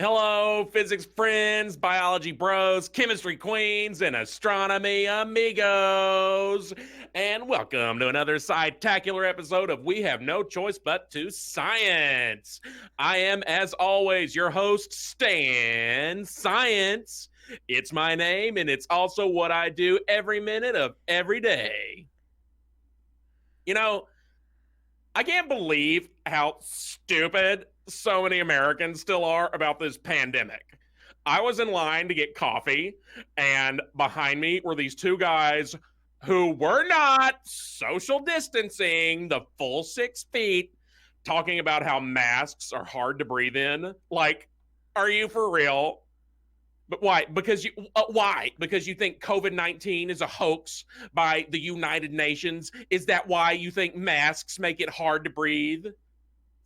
Hello, physics friends, biology bros, chemistry queens, and astronomy amigos. And welcome to another sci-tacular episode of We Have No Choice But to Science. I am, as always, your host, Stan Science. It's my name, and it's also what I do every minute of every day. You know, I can't believe how stupid so many Americans still are about this pandemic. I was in line to get coffee, and behind me were these two guys who were not social distancing the full 6 feet, talking about how masks are hard to breathe in. Like, are you for real? But why? Why? Because you think COVID-19 is a hoax by the United Nations? Is that why you think masks make it hard to breathe?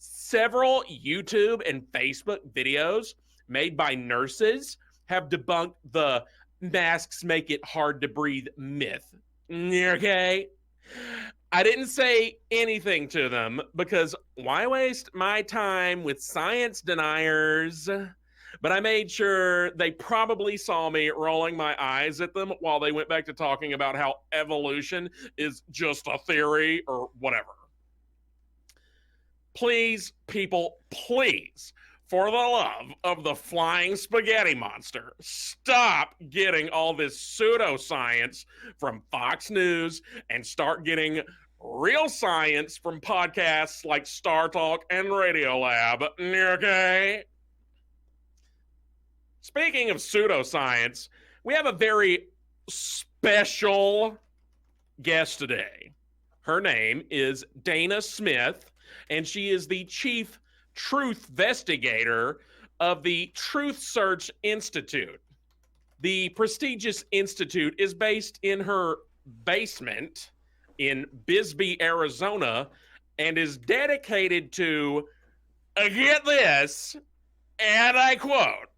Several YouTube and Facebook videos made by nurses have debunked the masks make it hard to breathe myth. Okay? I didn't say anything to them because why waste my time with science deniers? But I made sure they probably saw me rolling my eyes at them while they went back to talking about how evolution is just a theory or whatever. Please, people, please, for the love of the flying spaghetti monster, stop getting all this pseudoscience from Fox News and start getting real science from podcasts like Star Talk and Radiolab. Okay? Speaking of pseudoscience, we have a very special guest today. Her name is Dana Smith, and she is the chief truth investigator of the Truth Search Institute. The prestigious institute is based in her basement in Bisbee, Arizona, and is dedicated to, get this, and I quote,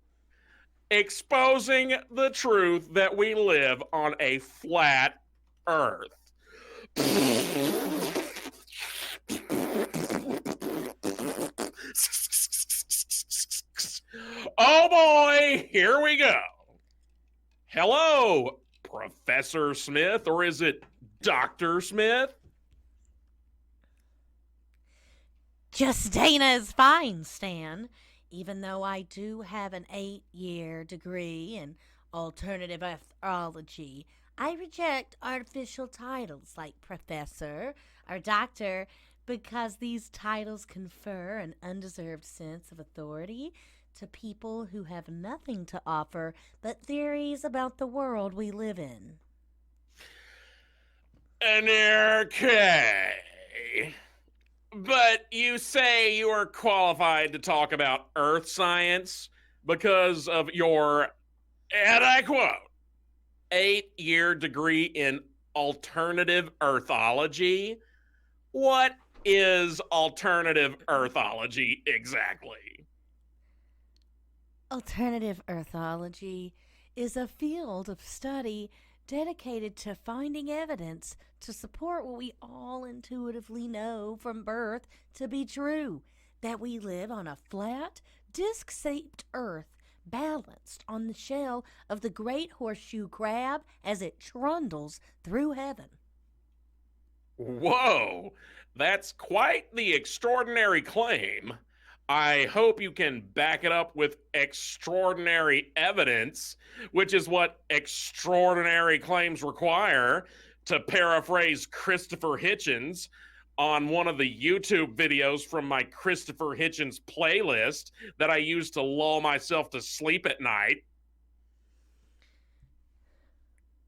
exposing the truth that we live on a flat earth. Oh boy, here we go. Hello, Professor Smith, or is it Dr. Smith? Just Dana is fine, Stan. Even though I do have an 8-year degree in alternative astrology, I reject artificial titles like professor or doctor because these titles confer an undeserved sense of authority to people who have nothing to offer but theories about the world we live in. Okay. But you say you are qualified to talk about earth science because of your, and I quote, 8-year degree in alternative earthology. What is alternative earthology exactly? Alternative earthology is a field of study dedicated to finding evidence to support what we all intuitively know from birth to be true, that we live on a flat, disc-shaped earth balanced on the shell of the great horseshoe crab as it trundles through heaven. Whoa, that's quite the extraordinary claim. I hope you can back it up with extraordinary evidence, which is what extraordinary claims require, to paraphrase Christopher Hitchens on one of the YouTube videos from my Christopher Hitchens playlist that I use to lull myself to sleep at night.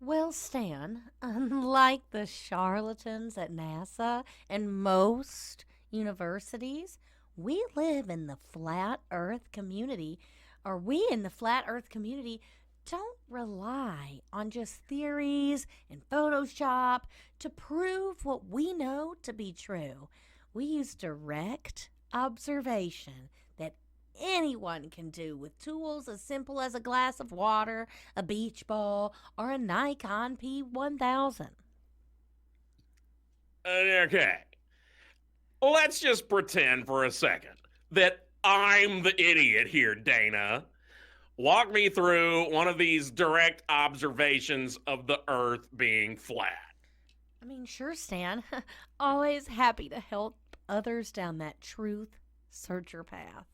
Well, Stan, unlike the charlatans at NASA and most universities, we live in the flat earth community, or we in the flat earth community don't rely on just theories and Photoshop to prove what we know to be true. We use direct observation that anyone can do with tools as simple as a glass of water, a beach ball, or a Nikon P1000. Okay, let's just pretend for a second that I'm the idiot here, Dana. Walk me through one of these direct observations of the Earth being flat. I mean, sure, Stan. Always happy to help others down that truth searcher path.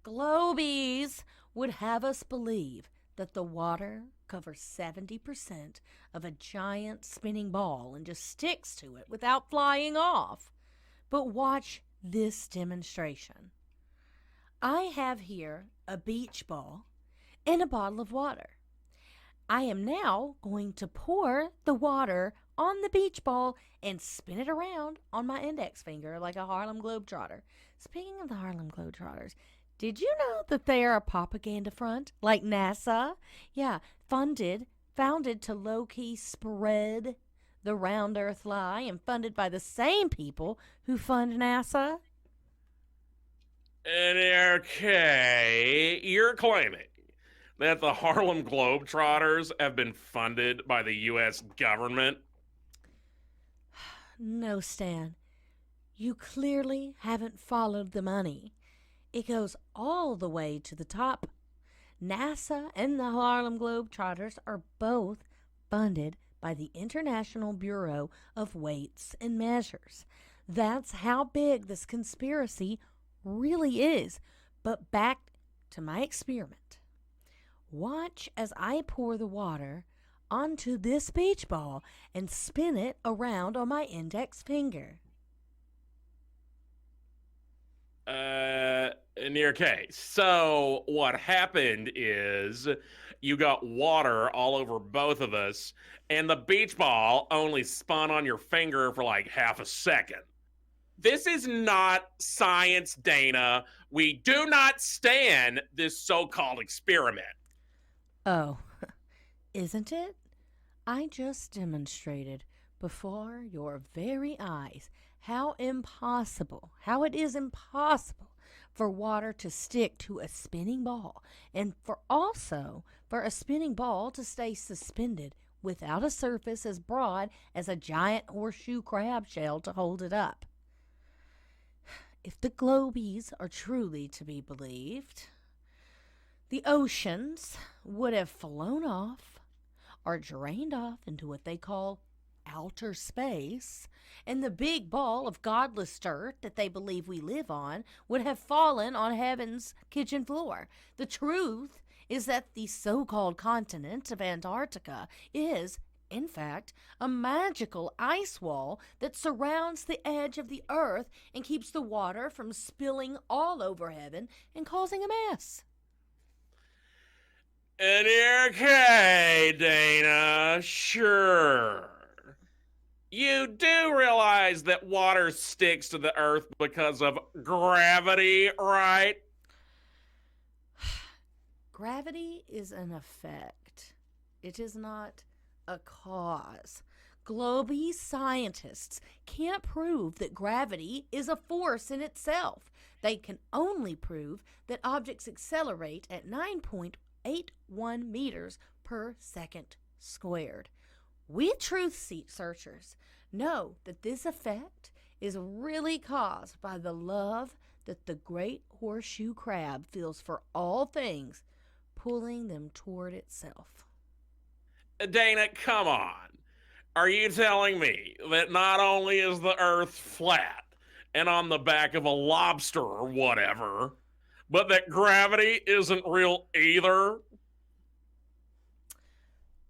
Globies would have us believe that the water covers 70% of a giant spinning ball and just sticks to it without flying off. But watch this demonstration. I have here a beach ball and a bottle of water. I am now going to pour the water on the beach ball and spin it around on my index finger like a Harlem Globetrotter. Speaking of the Harlem Globetrotters, did you know that they are a propaganda front like NASA? Yeah, founded to low-key spread the round earth lie and funded by the same people who fund NASA? And okay, you're claiming that the Harlem Globetrotters have been funded by the U.S. government? No, Stan. You clearly haven't followed the money. It goes all the way to the top. NASA and the Harlem Globetrotters are both funded by the International Bureau of Weights and Measures. That's how big this conspiracy really is. But back to my experiment. Watch as I pour the water onto this beach ball and spin it around on my index finger. In your case. So what happened is you got water all over both of us, and the beach ball only spun on your finger for like half a second. This is not science, Dana. We do not stand this so-called experiment. Oh, isn't it? I just demonstrated before your very eyes how it is impossible for water to stick to a spinning ball and for a spinning ball to stay suspended without a surface as broad as a giant horseshoe crab shell to hold it up. If the globies are truly to be believed, the oceans would have flown off or drained off into what they call outer space, and the big ball of godless dirt that they believe we live on would have fallen on heaven's kitchen floor. The truth is that the so-called continent of Antarctica is, in fact, a magical ice wall that surrounds the edge of the earth and keeps the water from spilling all over heaven and causing a mess. And okay, Dana, sure. You do realize that water sticks to the earth because of gravity, right? Gravity is an effect. It is not a cause. Globy scientists can't prove that gravity is a force in itself. They can only prove that objects accelerate at 9.81 meters per second squared. We truth searchers know that this effect is really caused by the love that the great horseshoe crab feels for all things, pulling them toward itself. Dana, come on. Are you telling me that not only is the earth flat and on the back of a lobster or whatever, but that gravity isn't real either?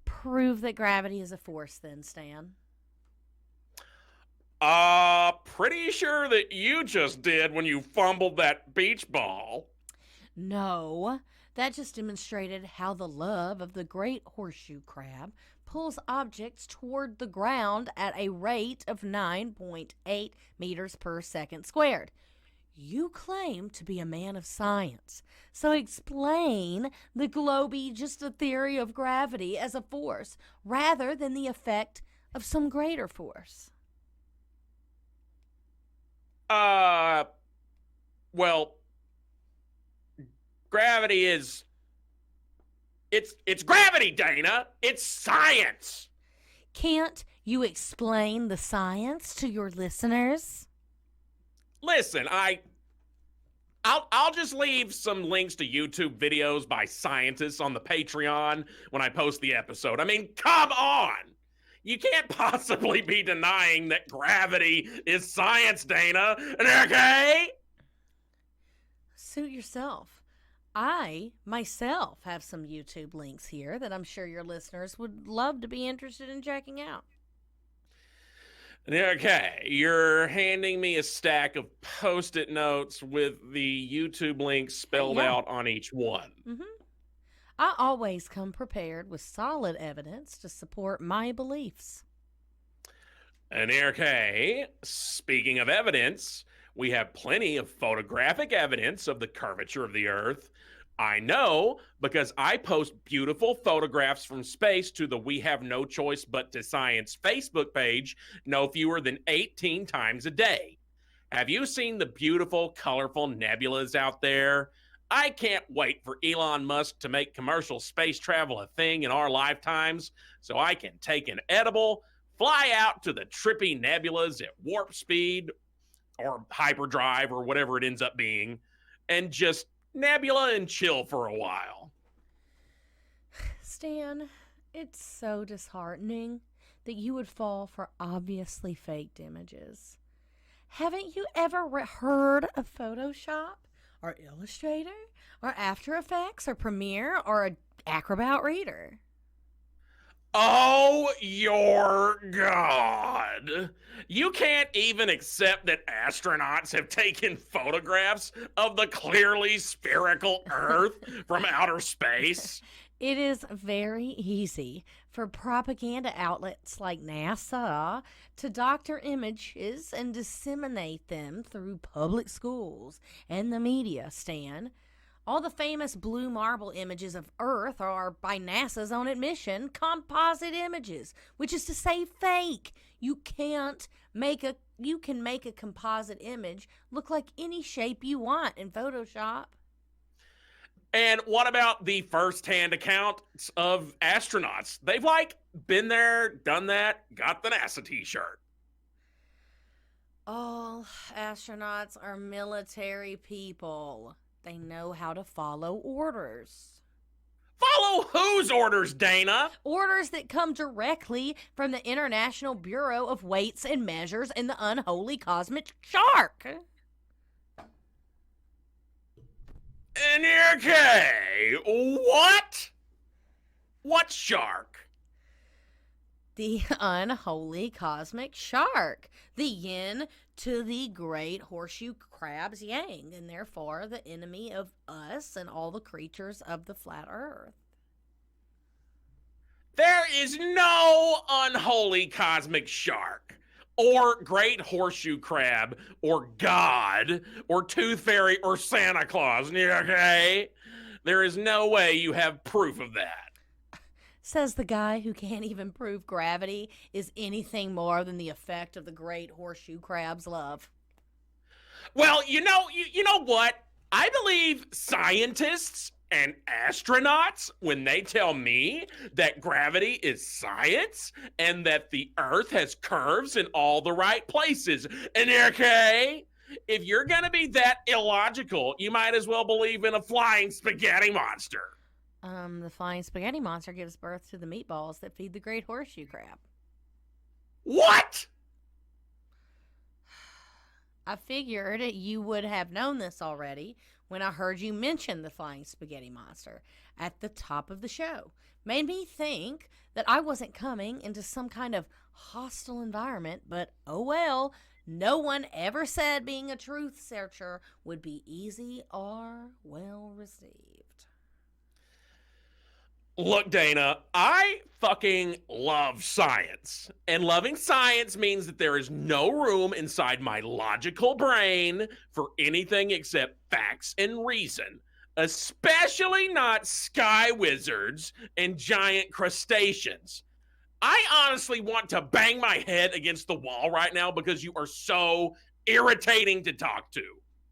Prove that gravity is a force then, Stan. Pretty sure that you just did when you fumbled that beach ball. No, that just demonstrated how the love of the great horseshoe crab pulls objects toward the ground at a rate of 9.8 meters per second squared. You claim to be a man of science, so explain the globy just a theory of gravity as a force rather than the effect of some greater force. Well, gravity is... It's gravity, Dana! It's science! Can't you explain the science to your listeners? Listen, I'll just leave some links to YouTube videos by scientists on the Patreon when I post the episode. I mean, come on. You can't possibly be denying that gravity is science, Dana. Okay? Suit yourself. I, myself, have some YouTube links here that I'm sure your listeners would love to be interested in checking out. Okay, you're handing me a stack of Post-it notes with the YouTube links spelled Yeah. out on each one. Mm-hmm. I always come prepared with solid evidence to support my beliefs. And okay, speaking of evidence, we have plenty of photographic evidence of the curvature of the Earth. I know because I post beautiful photographs from space to the We Have No Choice But to Science Facebook page no fewer than 18 times a day. Have you seen the beautiful, colorful nebulas out there? I can't wait for Elon Musk to make commercial space travel a thing in our lifetimes so I can take an edible, fly out to the trippy nebulas at warp speed or hyperdrive or whatever it ends up being, and just nebula and chill for a while. Stan, it's so disheartening that you would fall for obviously faked images. Haven't you ever heard of Photoshop or Illustrator or After Effects or Premiere or Acrobat Reader? Oh, your God. You can't even accept that astronauts have taken photographs of the clearly spherical Earth from outer space? It is very easy for propaganda outlets like NASA to doctor images and disseminate them through public schools and the media, Stan. All the famous blue marble images of Earth are, by NASA's own admission, composite images, which is to say fake. You can make a composite image look like any shape you want in Photoshop. And what about the first-hand accounts of astronauts? They've been there, done that, got the NASA t-shirt. All astronauts are military people. They know how to follow orders. Follow whose orders, Dana? Orders that come directly from the International Bureau of Weights and Measures and the unholy cosmic shark. Okay, what? What shark? The unholy cosmic shark. The yin to the great horseshoe crab's yang, and therefore the enemy of us and all the creatures of the flat earth. There is no unholy cosmic shark, or great horseshoe crab, or God, or tooth fairy, or Santa Claus, okay? There is no way you have proof of that. Says the guy who can't even prove gravity is anything more than the effect of the great horseshoe crab's love. Well, you know what? I believe scientists and astronauts when they tell me that gravity is science and that the Earth has curves in all the right places. And okay, if you're going to be that illogical, you might as well believe in a flying spaghetti monster. The flying spaghetti monster gives birth to the meatballs that feed the great horseshoe crab. What? I figured you would have known this already when I heard you mention the flying spaghetti monster at the top of the show. Made me think that I wasn't coming into some kind of hostile environment, but oh well, no one ever said being a truth searcher would be easy or well received. Look, Dana, I fucking love science. And loving science means that there is no room inside my logical brain for anything except facts and reason, especially not sky wizards and giant crustaceans. I honestly want to bang my head against the wall right now because you are so irritating to talk to.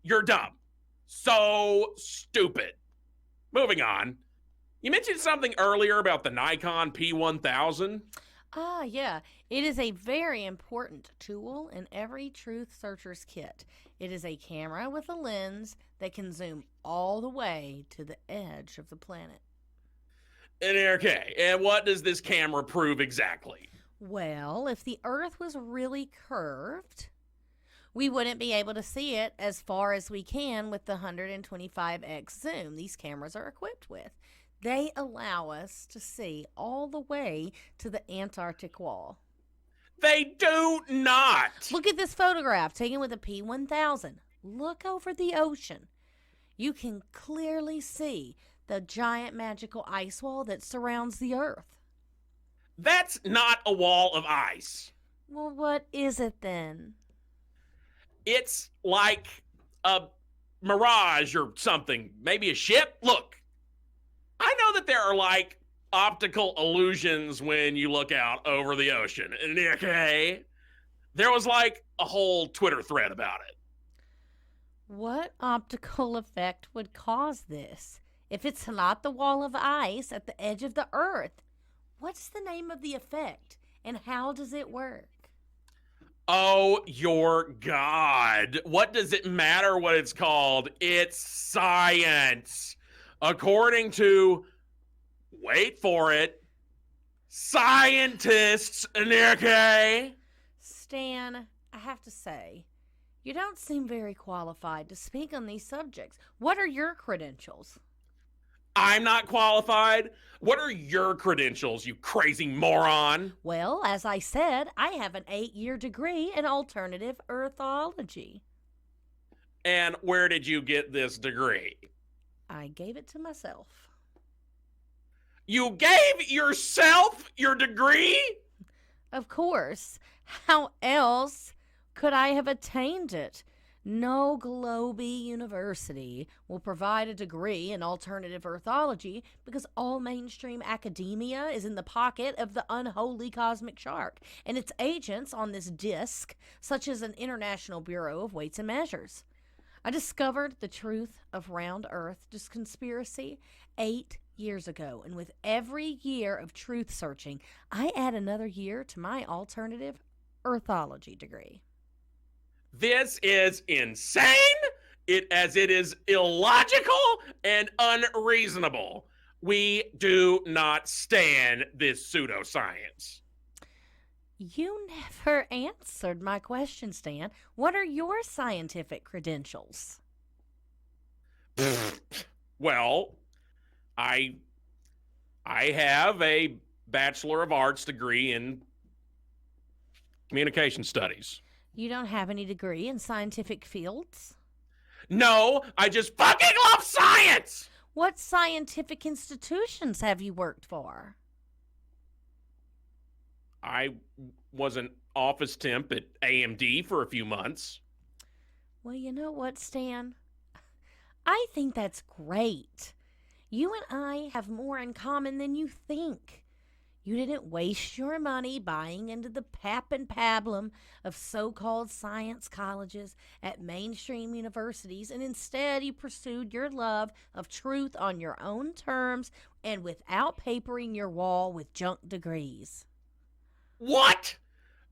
You're dumb. So stupid. Moving on. You mentioned something earlier about the Nikon P1000. Ah, yeah. It is a very important tool in every truth searcher's kit. It is a camera with a lens that can zoom all the way to the edge of the planet. And okay, and what does this camera prove exactly? Well, if the Earth was really curved, we wouldn't be able to see it as far as we can with the 125x zoom these cameras are equipped with. They allow us to see all the way to the Antarctic wall. They do not. Look at this photograph taken with a P1000. Look over the ocean. You can clearly see the giant magical ice wall that surrounds the Earth. That's not a wall of ice. Well, what is it then? It's like a mirage or something. Maybe a ship. Look, I know that there are like optical illusions when you look out over the ocean. And okay, there was like a whole Twitter thread about it. What optical effect would cause this? If it's not the wall of ice at the edge of the Earth, what's the name of the effect and how does it work? Oh, your God. What does it matter what it's called? It's science. According to, wait for it, scientists, okay? Stan, I have to say, you don't seem very qualified to speak on these subjects. What are your credentials? I'm not qualified. What are your credentials, you crazy moron? Well, as I said, I have an 8-year degree in alternative earthology. And where did you get this degree? I gave it to myself. You gave yourself your degree? Of course. How else could I have attained it? No Globee University will provide a degree in alternative earthology because all mainstream academia is in the pocket of the unholy cosmic shark and its agents on this disc, such as an International Bureau of Weights and Measures. I discovered the truth of round earth conspiracy 8 years ago, and with every year of truth searching, I add another year to my alternative earthology degree. This is insane, it is illogical and unreasonable. We do not stand this pseudoscience. You never answered my question, Stan. What are your scientific credentials? Well, I have a Bachelor of Arts degree in communication studies. You don't have any degree in scientific fields? No, I just fucking love science! What scientific institutions have you worked for? I was an office temp at AMD for a few months. Well, you know what, Stan? I think that's great. You and I have more in common than you think. You didn't waste your money buying into the pap and pablum of so-called science colleges at mainstream universities, and instead you pursued your love of truth on your own terms and without papering your wall with junk degrees. What?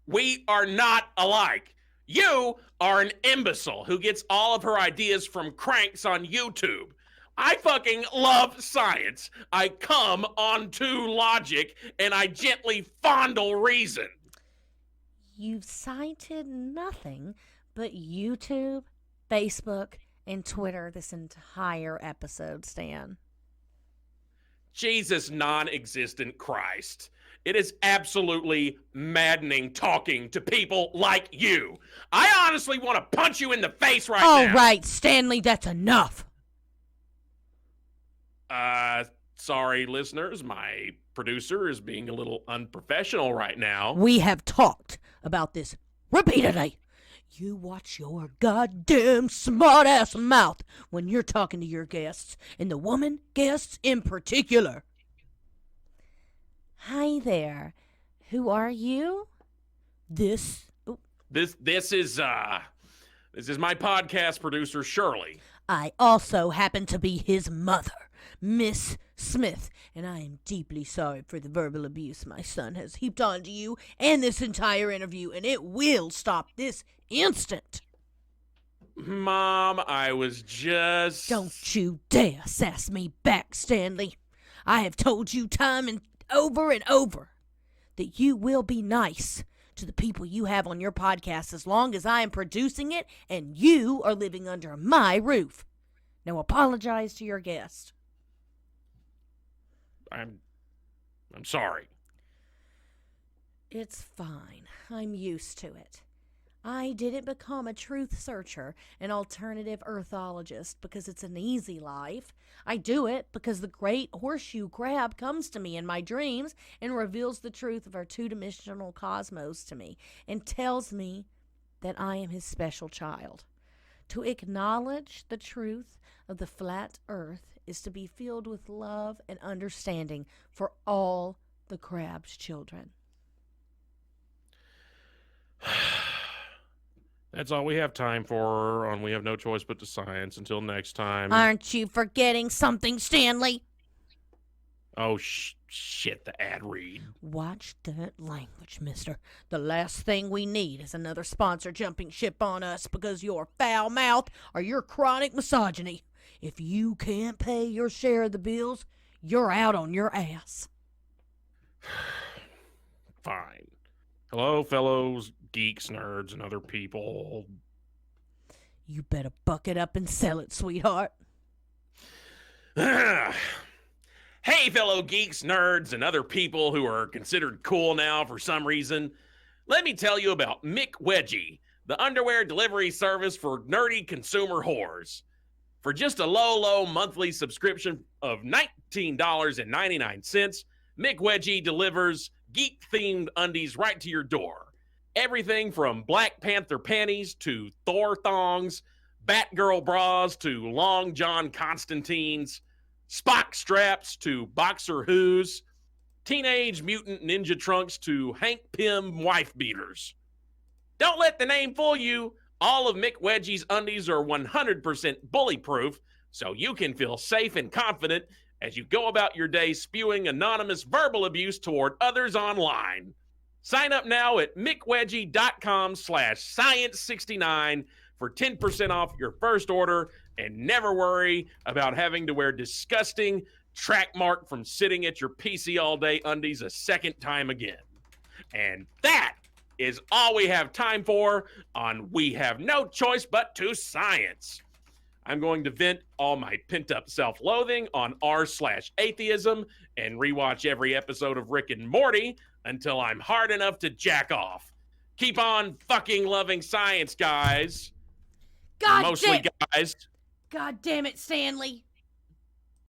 We are not alike. You are an imbecile who gets all of her ideas from cranks on YouTube. I fucking love science. I come onto logic and I gently fondle reason. You've cited nothing but YouTube, Facebook, and Twitter this entire episode, Stan. Jesus non-existent Christ. It is absolutely maddening talking to people like you. I honestly want to punch you in the face right now. All right, Stanley, that's enough. Sorry, listeners. My producer is being a little unprofessional right now. We have talked about this repeatedly. You watch your goddamn smart-ass mouth when you're talking to your guests, and the woman guests in particular. Hi there. Who are you? This is my podcast producer, Shirley. I also happen to be his mother. Miss Smith, and I am deeply sorry for the verbal abuse my son has heaped onto you and this entire interview, and it will stop this instant. Mom, I was just... Don't you dare sass me back, Stanley. I have told you time and over that you will be nice to the people you have on your podcast as long as I am producing it and you are living under my roof. Now apologize to your guest. I'm sorry. It's fine. I'm used to it. I didn't become a truth searcher, an alternative earthologist, because it's an easy life. I do it because the great horseshoe crab comes to me in my dreams and reveals the truth of our two-dimensional cosmos to me and tells me that I am his special child. To acknowledge the truth of the flat earth is to be filled with love and understanding for all the crab's children. That's all we have time for on We Have No Choice But to Science. Until next time. Aren't you forgetting something, Stanley? Oh, shit, the ad read. Watch that language, mister. The last thing we need is another sponsor jumping ship on us because your foul mouth or your chronic misogyny. If you can't pay your share of the bills, you're out on your ass. Fine. Hello, fellows, geeks, nerds, and other people. You better buck it up and sell it, sweetheart. Hey, fellow geeks, nerds, and other people who are considered cool now for some reason. Let me tell you about McWedgie, the underwear delivery service for nerdy consumer whores. For just a low monthly subscription of $19.99, McWedgie delivers geek-themed undies right to your door. Everything from Black Panther panties to Thor thongs, Batgirl bras to Long John Constantines, Spock straps to Boxer Who's, Teenage Mutant Ninja Trunks to Hank Pym wife beaters. Don't let the name fool you. All of McWedgie's undies are 100% bully-proof, so you can feel safe and confident as you go about your day spewing anonymous verbal abuse toward others online. Sign up now at mcwedgie.com/science69 for 10% off your first order and never worry about having to wear disgusting track mark from sitting at your PC all day undies a second time again. And that is all we have time for on We Have No Choice But to Science. I'm going to vent all my pent-up self-loathing on r/atheism and rewatch every episode of Rick and Morty until I'm hard enough to jack off. Keep on fucking loving science, guys. Mostly guys. God damn it, Stanley.